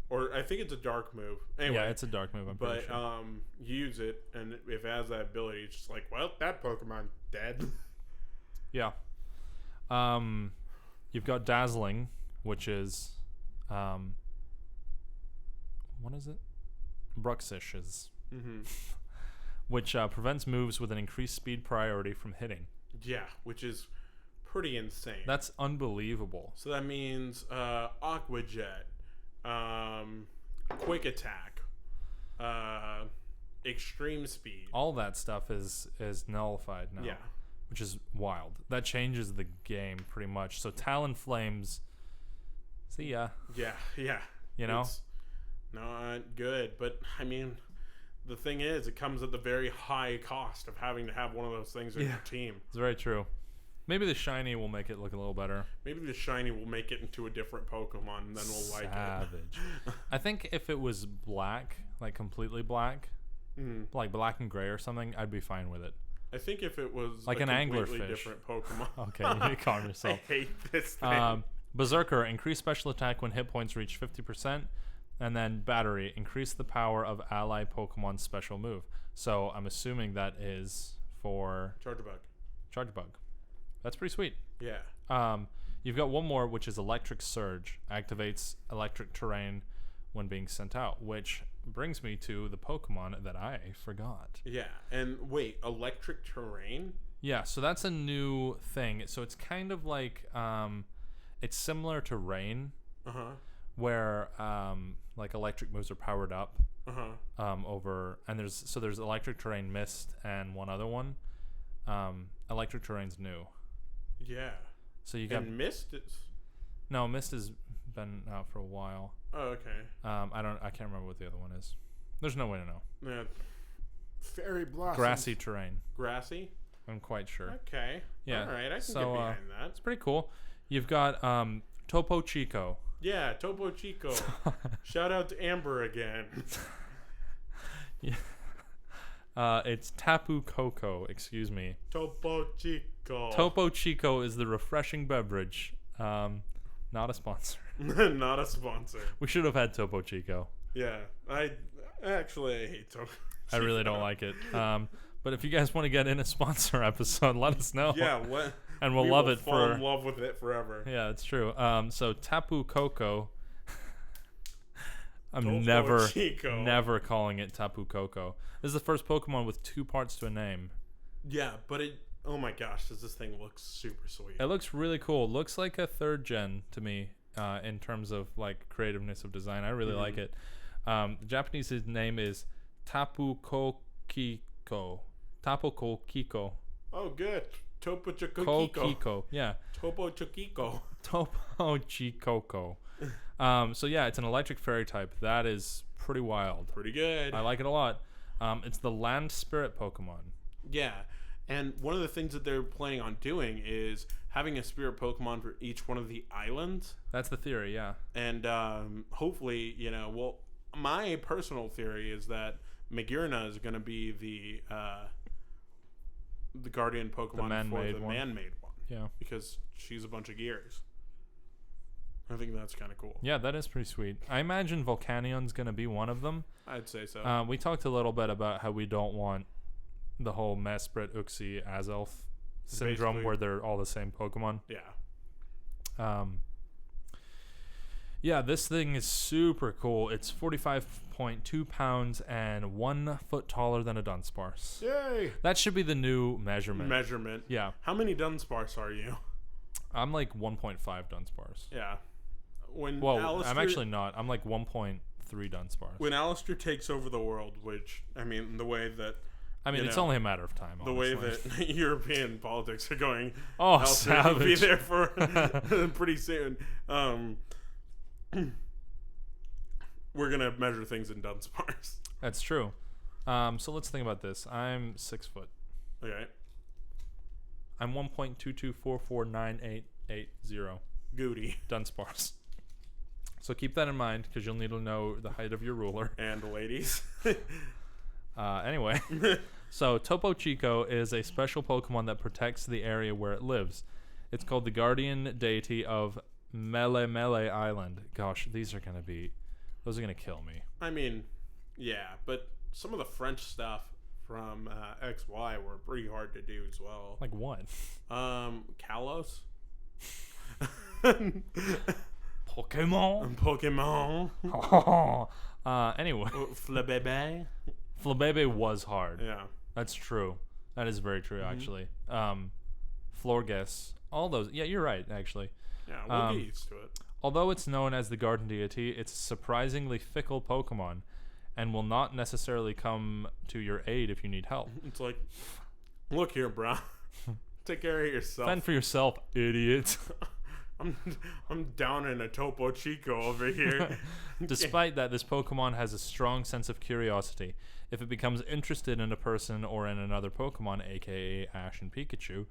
or I think it's a dark move. Anyway, yeah, it's a dark move. I'm pretty sure. You use it, and if it has that ability, it's just like, well, that Pokemon's dead. Yeah. You've got Dazzling, which is, what is it? Bruxish's. Mm-hmm. Which prevents moves with an increased speed priority from hitting. Yeah, which is pretty insane. That's unbelievable. So that means Aqua Jet, Quick Attack, Extreme Speed. All that stuff is nullified now. Yeah. Which is wild. That changes the game pretty much. So Talonflames, see ya. Yeah. You know? It's not good. But, I mean, the thing is, it comes at the very high cost of having to have one of those things in your team. It's very true. Maybe the shiny will make it look a little better. Maybe the shiny will make it into a different Pokemon, and then we'll like it. Savage. I think if it was black, like completely black, like black and gray or something, I'd be fine with it. I think if it was like a an completely anglerfish. Different Pokemon. Okay, you need to calm yourself. I hate this thing. Berserker, increase special attack when hit points reach 50%. And then Battery, increase the power of ally Pokemon's special move. So I'm assuming that is for Chargebug. That's pretty sweet. Yeah. You've got one more, which is Electric Surge. Activates electric terrain when being sent out, which brings me to the Pokemon that I forgot. Yeah. And wait, electric terrain? Yeah, so that's a new thing. So it's kind of like it's similar to Rain. Where like electric moves are powered up over, and there's electric terrain, Mist, and one other one. Electric terrain's new. Yeah. So you got Mist is... No, Mist has been out for a while. Oh, okay. I can't remember what the other one is. There's no way to know. Yeah. Fairy Blossom. Grassy terrain. Grassy? I'm quite sure. Okay. Yeah. All right, I can get behind that. It's pretty cool. You've got Topo Chico. Yeah, Topo Chico. Shout out to Amber again. Yeah. It's Tapu Koko, excuse me. Topo Chico. Topo Chico is the refreshing beverage. Not a sponsor. Not a sponsor. We should have had Topo Chico. Yeah. I hate Topo Chico. I really don't like it. But if you guys want to get in a sponsor episode, let us know. Yeah, and we'll love it fall in love with it forever. Yeah, it's true. So Tapu Koko. I'm Topo Chico. never calling it Tapu Koko. This is the first Pokemon with 2 parts to a name. Yeah, but oh my gosh, does this thing look super sweet. It looks really cool. It looks like a 3rd gen to me in terms of like creativeness of design. I really like it. The Japanese name is Tapu Kokiko. Tapu Kokiko. Oh, good. Topo Chokiko. Yeah. Topo Chokiko. Topo Chikoko. So yeah, it's an electric fairy type. That is pretty wild. Pretty good. I like it a lot. It's the land spirit Pokemon. Yeah. And one of the things that they're planning on doing is having a spirit Pokemon for each one of the islands. That's the theory, yeah. And hopefully, my personal theory is that Magearna is going to be the guardian Pokemon for the man-made one. Yeah. Because she's a bunch of gears. I think that's kind of cool. Yeah, that is pretty sweet. I imagine Volcanion's going to be one of them. I'd say so. We talked a little bit about how we don't want the whole Mesprit, Uxie, Azelf syndrome, Basically. where they're all the same Pokemon. Yeah. Yeah, this thing is super cool. It's 45.2 pounds and 1 foot taller than a Dunsparce. Yay! That should be the new measurement. Yeah. How many Dunsparce are you? I'm like 1.5 Dunsparce. Yeah. When Well, Alistair, I'm actually not. I'm like 1.3 Dunsparce. when Alistair takes over the world, which I mean, the way that I mean, you it's know, only a matter of time. the Honestly. way that European politics are going, Oh, Alistair will be savage. there for pretty soon. We're gonna measure things in Dunsparce. That's true. So let's think about this. I'm 6 foot. Okay. I'm 1.224498880 GUDY. Dunsparce. So keep that in mind because you'll need to know the height of your ruler. And ladies. Anyway, so Topo Chico is a special Pokemon that protects the area where it lives. It's called the guardian deity of Mele Mele Island. Gosh, those are gonna kill me. I mean, yeah, but some of the French stuff from XY were pretty hard to do as well. Like what? Kalos. Pokemon. Pokemon. Anyway, Flabébé. Flabébé was hard. Yeah. That's true. That is very true, actually. Florges. All those. Yeah, you're right, actually. Yeah, we'll get used to it. Although it's known as the garden deity, it's a surprisingly fickle Pokemon and will not necessarily come to your aid if you need help. It's like, look here, bro. Take care of yourself. Fend for yourself, idiot. I'm down in a Topo Chico over here. Despite that, this Pokemon has a strong sense of curiosity. If it becomes interested in a person or in another Pokemon, aka Ash and Pikachu,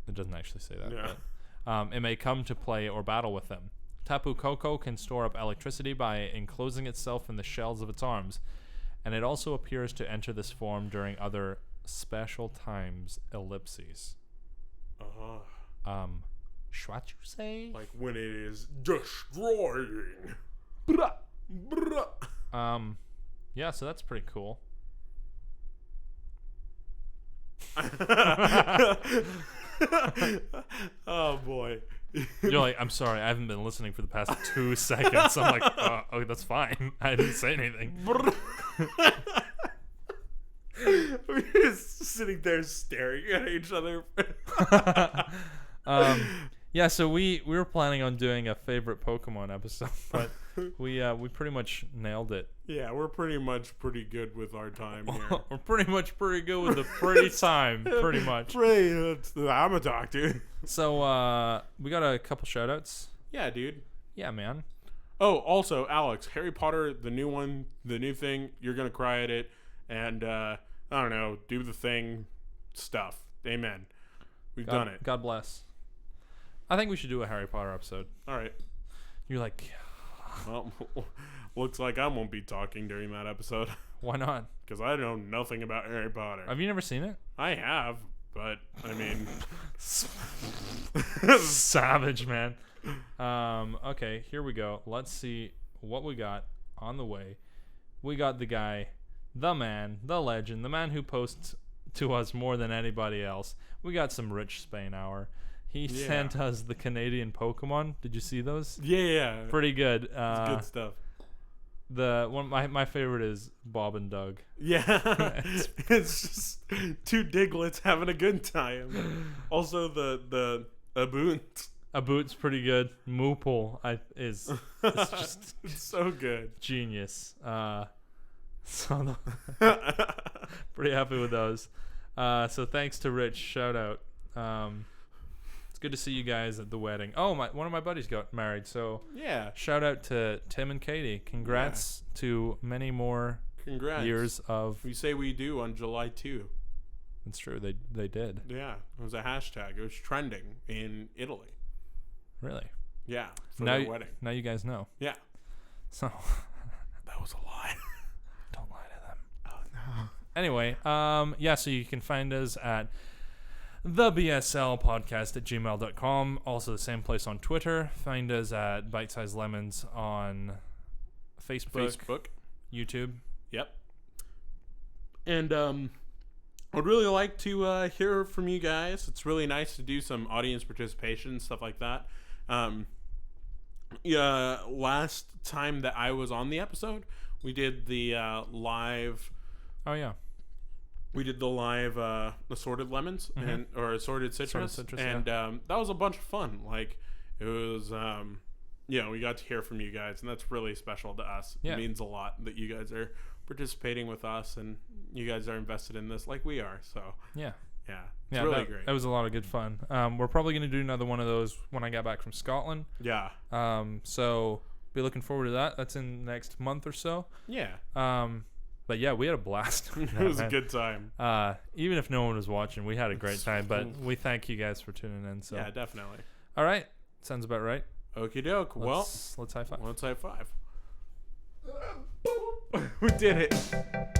it doesn't actually say that, Yeah. but it may come to play or battle with them. Tapu Koko can store up electricity by enclosing itself in the shells of its arms, and it also appears to enter this form during other special times, ellipses. What you say? Like when it is destroying. Yeah, so that's pretty cool. Oh boy. You're like, I'm sorry, I haven't been listening for the past 2 seconds. I'm like, oh, that's fine. I didn't say anything. We're just sitting there staring at each other. Yeah, so we were planning on doing a favorite Pokemon episode, but we pretty much nailed it. Yeah, we're pretty good with our time here. We're pretty good with the pretty time, pretty much. I'm a doctor. So we got a couple shout outs. Yeah, dude. Yeah, man. Oh, also, Alex, Harry Potter, the new one, the new thing, you're going to cry at it. And, I don't know, do the thing stuff. Amen. We've done it. God bless. I think we should do a Harry Potter episode. All right. You're like, Well, looks like I won't be talking during that episode. why not? Because I know nothing about Harry Potter. Have you never seen it? I have, but, I mean... Savage, man. Okay, here we go. Let's see what we got on the way. We got the guy, the man, the legend, the man who posts to us more than anybody else. We got some Rich Spain hour. He sent us the Canadian Pokemon. Did you see those? Yeah. Pretty good. It's good stuff. The one my favorite is Bob and Doug. Yeah. It's just two Diglets having a good time. Also the Aboont. Aboot's pretty good. Moople is it's just It's so good. genius. So pretty happy with those. So thanks to Rich. Shout out. It's good to see you guys at the wedding. Oh, one of my buddies got married. So Yeah. shout out to Tim and Katie. Congrats to many more Congrats. years of. We say we do on July 2. It's true. They did. Yeah. It was a hashtag. It was trending in Italy. Really. Yeah. For Now their wedding. Now you guys know. Yeah. So That was a lie. don't lie to them. Oh no. Anyway, yeah, so you can find us at the BSL podcast at gmail.com. Also the same place on Twitter. Find us at Bite Size Lemons on Facebook, Facebook. YouTube. Yep. And I'd really like to hear from you guys. It's really nice to do some audience participation, stuff like that. Last time that I was on the episode, we did the live. Oh yeah. We did the live assorted lemons or assorted citrus, and that was a bunch of fun. Like it was, we got to hear from you guys, and that's really special to us. Yeah. It means a lot that you guys are participating with us, and you guys are invested in this like we are. So yeah, it's really great. That was a lot of good fun. We're probably gonna do another one of those when I get back from Scotland. Yeah. So be looking forward to that. That's in the next month or so. Yeah. But yeah, we had a blast. It was a good time. Even if no one was watching, we had a great time. But we thank you guys for tuning in. So yeah, definitely. All right, sounds about right. Okie doke. Let's high five. Let's high five. We did it.